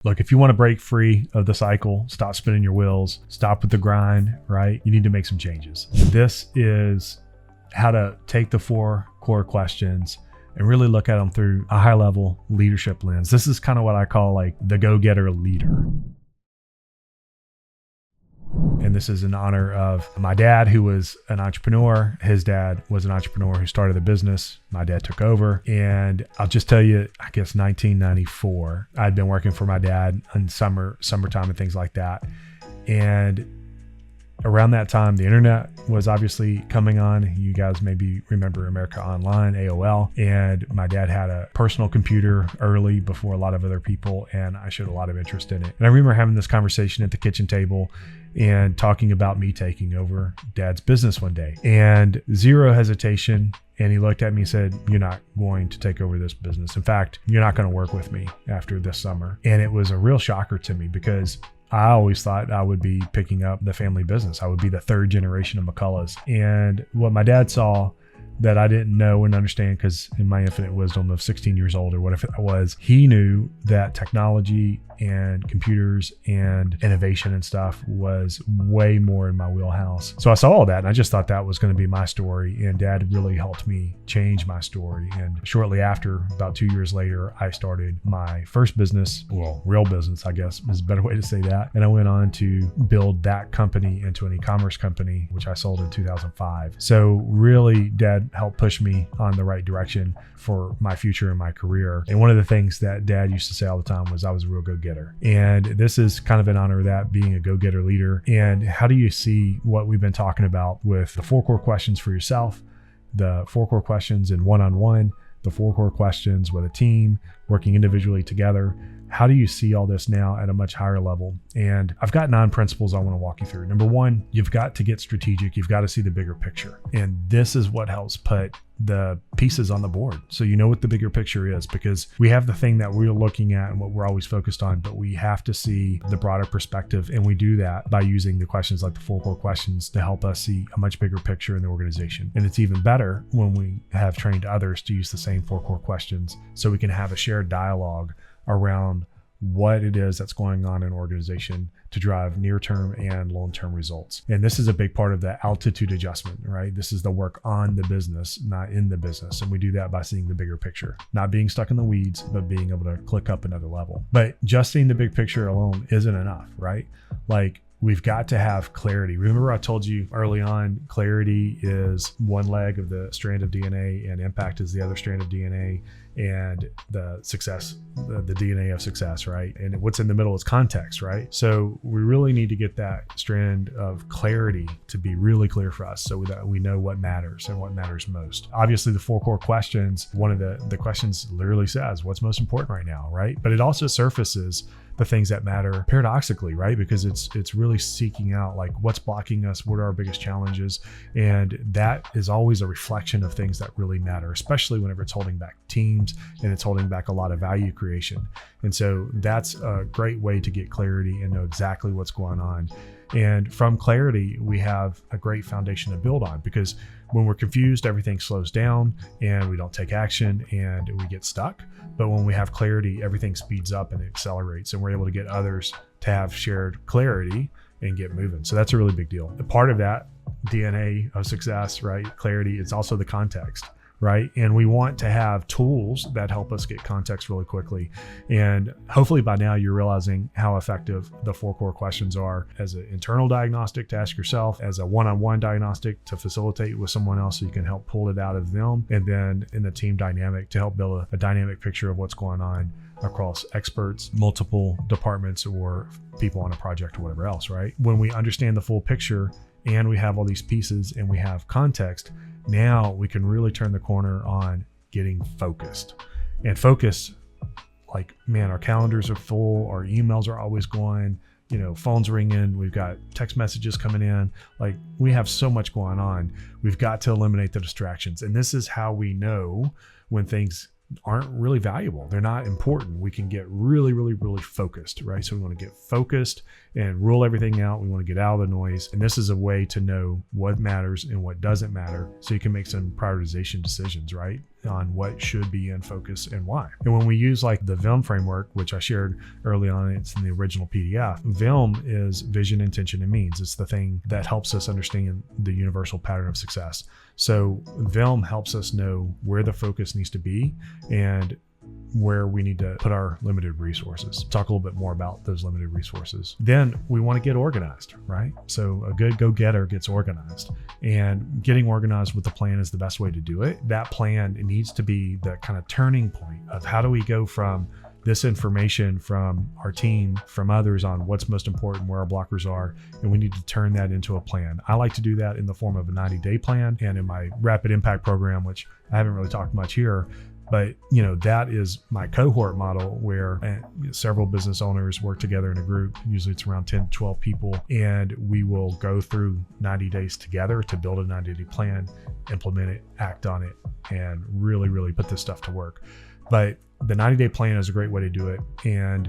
Look, if you want to break free of the cycle, stop spinning your wheels, stop with the grind, right? You need to make some changes. This is how to take the 4 core questions and really look at them through a high level leadership lens. This is kind of what I call like the go-getter leader. And this is in honor of my dad, who was an entrepreneur. His dad was an entrepreneur who started the business. My dad took over. And I'll just tell you, I guess 1994, I'd been working for my dad in summertime and things like that. And around that time, the internet was obviously coming on. You guys maybe remember America Online, AOL. And my dad had a personal computer early before a lot of other people, and I showed a lot of interest in it. And I remember having this conversation at the kitchen table and talking about me taking over Dad's business one day, and zero hesitation. And he looked at me and said, "You're not going to take over this business. In fact, you're not going to work with me after this summer." And it was a real shocker to me because I always thought I would be picking up the family business. I would be the 3rd generation of McCulloughs. And what my dad saw that I didn't know and understand, because in my infinite wisdom of 16 years old or whatever that was, he knew that technology and computers and innovation and stuff was way more in my wheelhouse. So I saw all that and I just thought that was going to be my story. And Dad really helped me change my story. And shortly after, about 2 years later, I started my first business, well, real business, I guess is a better way to say that. And I went on to build that company into an e-commerce company, which I sold in 2005. So really, Dad helped push me on the right direction for my future and my career. And one of the things that Dad used to say all the time was I was a real go-getter. And this is kind of in honor of that, being a go-getter leader. And how do you see what we've been talking about with the 4 core questions for yourself, the 4 core questions in one-on-one, the 4 core questions with a team, working individually together? How do you see all this now at a much higher level? And I've got 9 principles I want to walk you through. Number 1, you've got to get strategic. You've got to see the bigger picture. And this is what helps put the pieces on the board. So you know what the bigger picture is, because we have the thing that we're looking at and what we're always focused on, but we have to see the broader perspective. And we do that by using the questions like the 4 core questions to help us see a much bigger picture in the organization. And it's even better when we have trained others to use the same 4 core questions so we can have a shared dialogue around what it is that's going on in an organization to drive near-term and long-term results. And this is a big part of the altitude adjustment, right? This is the work on the business, not in the business. And we do that by seeing the bigger picture, not being stuck in the weeds, but being able to click up another level. But just seeing the big picture alone isn't enough, right? Like, we've got to have clarity. Remember I told you early on, clarity is one leg of the strand of DNA and impact is the other strand of DNA, and the success, the DNA of success, right? And what's in the middle is context, right? So we really need to get that strand of clarity to be really clear for us so that we know what matters and what matters most. Obviously, the 4 core questions, one of the questions literally says, what's most important right now, right? But it also surfaces the things that matter paradoxically, right? Because it's really seeking out like what's blocking us, what are our biggest challenges, and that is always a reflection of things that really matter, especially whenever it's holding back teams and it's holding back a lot of value creation. And so that's a great way to get clarity and know exactly what's going on. And from clarity, we have a great foundation to build on, because when we're confused, everything slows down and we don't take action and we get stuck. But when we have clarity, everything speeds up and accelerates, and we're able to get others to have shared clarity and get moving. So that's a really big deal. A part of that DNA of success, right? Clarity, it's also the context, right? And we want to have tools that help us get context really quickly. And hopefully by now you're realizing how effective the 4 core questions are as an internal diagnostic to ask yourself, as a one-on-one diagnostic to facilitate with someone else so you can help pull it out of them, and then in the team dynamic to help build a dynamic picture of what's going on across experts, multiple departments, or people on a project or whatever else, right? When we understand the full picture and we have all these pieces and we have context, now we can really turn the corner on getting focused. And focus, like, man, our calendars are full, our emails are always going, phones ringing, we've got text messages coming in, like we have so much going on. We've got to eliminate the distractions. And this is how we know when things aren't really valuable. They're not important. We can get really, really, really focused, right? So we want to get focused and rule everything out. We want to get out of the noise. And this is a way to know what matters and what doesn't matter, so you can make some prioritization decisions, right? on what should be in focus and why. And when we use like the VIM framework, which I shared early on, it's in the original PDF. VIM is vision, intention, and means. It's the thing that helps us understand the universal pattern of success. So VIM helps us know where the focus needs to be and where we need to put our limited resources. Talk a little bit more about those limited resources. Then we want to get organized, right? So a good go-getter gets organized, and getting organized with the plan is the best way to do it. That plan, it needs to be the kind of turning point of how do we go from this information from our team, from others on what's most important, where our blockers are, and we need to turn that into a plan. I like to do that in the form of a 90-day plan, and in my Rapid Impact program, which I haven't really talked much here, but that is my cohort model where several business owners work together in a group. Usually it's around 10 to 12 people, and we will go through 90 days together to build a 90-day plan, implement it, act on it, and really, really put this stuff to work. But the 90-day plan is a great way to do it. And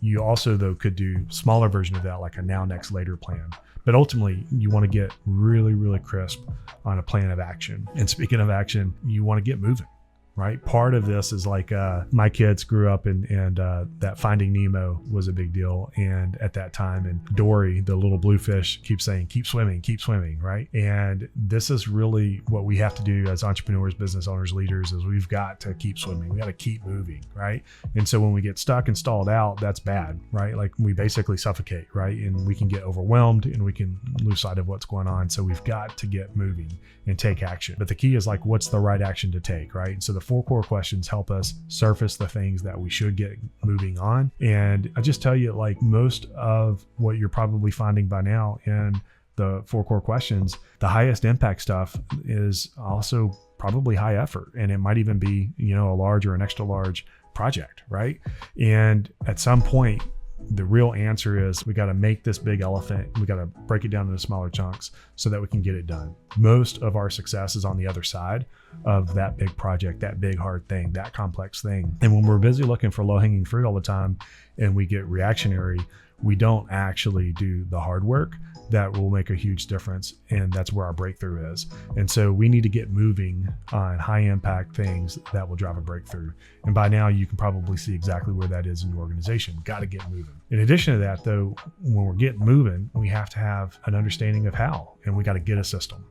you also, though, could do smaller version of that, like a now, next, later plan. But ultimately, you want to get really, really crisp on a plan of action. And speaking of action, you want to get moving. Right? Part of this is like my kids grew up and that Finding Nemo was a big deal. And at that time, and Dory, the little blue fish, keeps saying, keep swimming, right? And this is really what we have to do as entrepreneurs, business owners, leaders, is we've got to keep swimming. We got to keep moving, right? And so when we get stuck and stalled out, that's bad, right? Like we basically suffocate, right? And we can get overwhelmed and we can lose sight of what's going on. So we've got to get moving and take action. But the key is like, what's the right action to take, right? So the 4 core questions help us surface the things that we should get moving on. And I just tell you, like most of what you're probably finding by now in the 4 core questions, the highest impact stuff is also probably high effort. And it might even be, a large or an extra large project, right? And at some point, the real answer is we got to make this big elephant. We got to break it down into smaller chunks so that we can get it done. Most of our success is on the other side of that big project, that big hard thing, that complex thing. And when we're busy looking for low-hanging fruit all the time and we get reactionary, we don't actually do the hard work that will make a huge difference. And that's where our breakthrough is. And so we need to get moving on high impact things that will drive a breakthrough. And by now you can probably see exactly where that is in your organization. Got to get moving. In addition to that though, when we're getting moving, we have to have an understanding of how, and we got to get a system.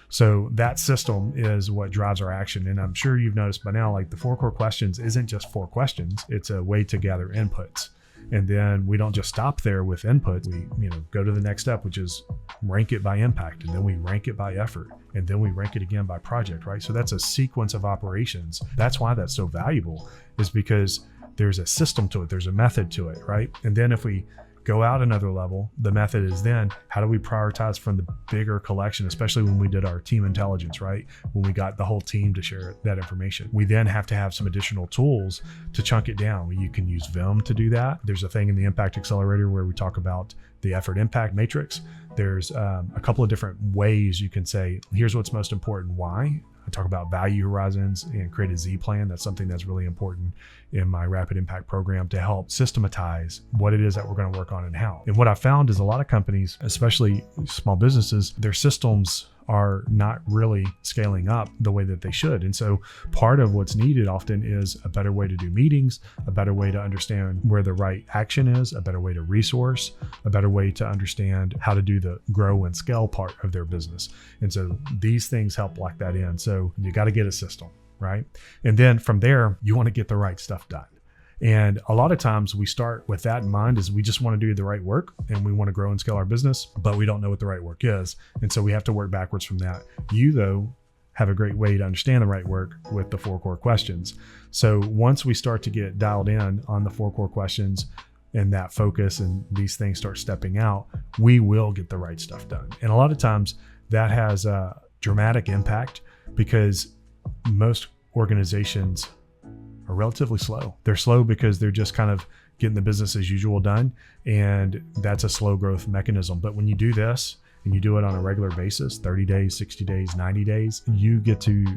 So that system is what drives our action. And I'm sure you've noticed by now, like the 4 core questions isn't just 4 questions. It's a way to gather inputs. And then we don't just stop there with input. We, go to the next step, which is rank it by impact. And then we rank it by effort. And then we rank it again by project, right? So that's a sequence of operations. That's why that's so valuable, is because there's a system to it. There's a method to it, right? And then if we go out another level, the method is then how do we prioritize from the bigger collection, especially when we did our team intelligence, right? When we got the whole team to share that information. We then have to have some additional tools to chunk it down. You can use VIM to do that. There's a thing in the Impact Accelerator where we talk about the effort impact matrix. There's a couple of different ways you can say, here's what's most important, why. I talk about value horizons and create a Z plan. That's something that's really important in my Rapid Impact program to help systematize what it is that we're going to work on and how. And what I found is a lot of companies, especially small businesses, their systems are not really scaling up the way that they should. And so part of what's needed often is a better way to do meetings, a better way to understand where the right action is, a better way to resource, a better way to understand how to do the grow and scale part of their business. And so these things help lock that in. So you got to get a system, right? And then from there, you want to get the right stuff done. And a lot of times we start with that in mind, is we just want to do the right work and we want to grow and scale our business, but we don't know what the right work is. And so we have to work backwards from that. You, though, have a great way to understand the right work with the 4 core questions. So once we start to get dialed in on the 4 core questions and that focus and these things start stepping out, we will get the right stuff done. And a lot of times that has a dramatic impact because most organizations are relatively slow. They're slow because they're just kind of getting the business as usual done. And that's a slow growth mechanism. But when you do this and you do it on a regular basis, 30 days, 60 days, 90 days, you get to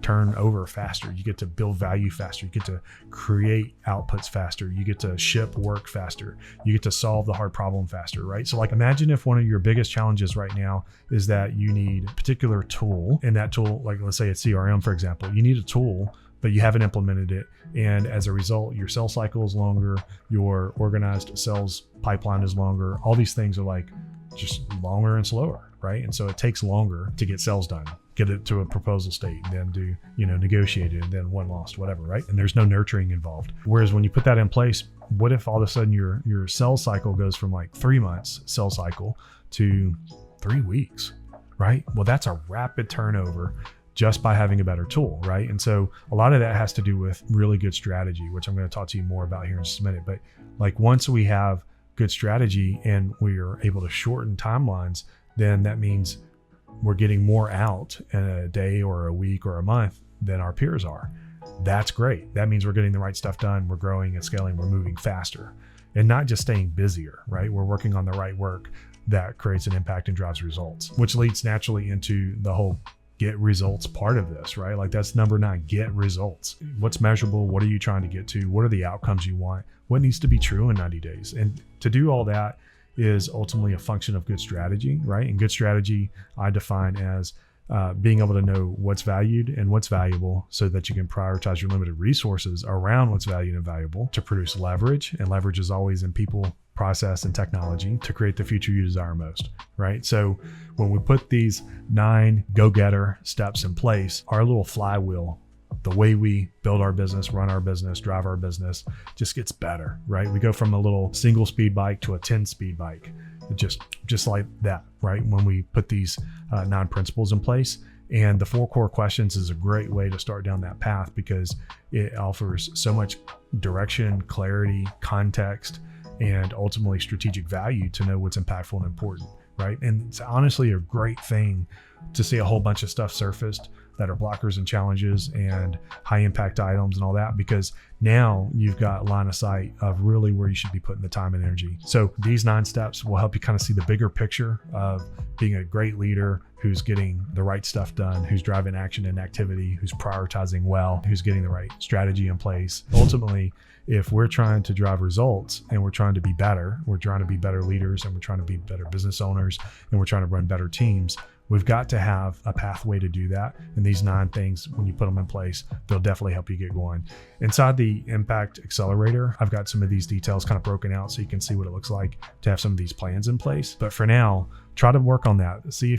turn over faster. You get to build value faster. You get to create outputs faster. You get to ship work faster. You get to solve the hard problem faster, right? So like imagine if one of your biggest challenges right now is that you need a particular tool, and that tool, like let's say it's CRM, for example, you need a tool, but you haven't implemented it. And as a result, your sales cycle is longer, your organized sales pipeline is longer. All these things are like just longer and slower, right? And so it takes longer to get sales done, get it to a proposal state, and then do, negotiate it, and then one lost, whatever, right? And there's no nurturing involved. Whereas when you put that in place, what if all of a sudden your sales cycle goes from like 3 months sales cycle to 3 weeks, right? Well, that's a rapid turnover just by having a better tool, right? And so a lot of that has to do with really good strategy, which I'm going to talk to you more about here in just a minute. But like once we have good strategy and we are able to shorten timelines, then that means we're getting more out in a day or a week or a month than our peers are. That's great. That means we're getting the right stuff done. We're growing and scaling. We're moving faster and not just staying busier, right? We're working on the right work that creates an impact and drives results, which leads naturally into the whole get results part of this, right? Like that's number 9, get results. What's measurable? What are you trying to get to? What are the outcomes you want? What needs to be true in 90 days? And to do all that is ultimately a function of good strategy, right? And good strategy, I define as being able to know what's valued and what's valuable so that you can prioritize your limited resources around what's valued and valuable to produce leverage. And leverage is always in people, process, and technology to create the future you desire most, right? So when we put these 9 go-getter steps in place, our little flywheel, the way we build our business, run our business, drive our business just gets better, right? We go from a little single speed bike to a 10-speed bike, just like that, right? When we put these 9 principles in place. And the 4 core questions is a great way to start down that path because it offers so much direction, clarity, context, and ultimately strategic value to know what's impactful and important, right? And it's honestly a great thing to see a whole bunch of stuff surfaced that are blockers and challenges and high impact items and all that, because now you've got line of sight of really where you should be putting the time and energy. So these 9 steps will help you kind of see the bigger picture of being a great leader who's getting the right stuff done, who's driving action and activity, who's prioritizing well, who's getting the right strategy in place. Ultimately, if we're trying to drive results and we're trying to be better, we're trying to be better leaders and we're trying to be better business owners and we're trying to run better teams, we've got to have a pathway to do that. And these 9 things, when you put them in place, they'll definitely help you get going. Inside the Impact Accelerator, I've got some of these details kind of broken out so you can see what it looks like to have some of these plans in place. But for now, try to work on that. See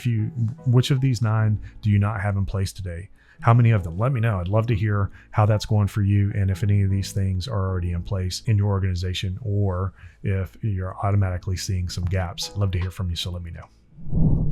which of these 9 do you not have in place today? How many of them? Let me know. I'd love to hear how that's going for you and if any of these things are already in place in your organization or if you're automatically seeing some gaps. I'd love to hear from you, so let me know.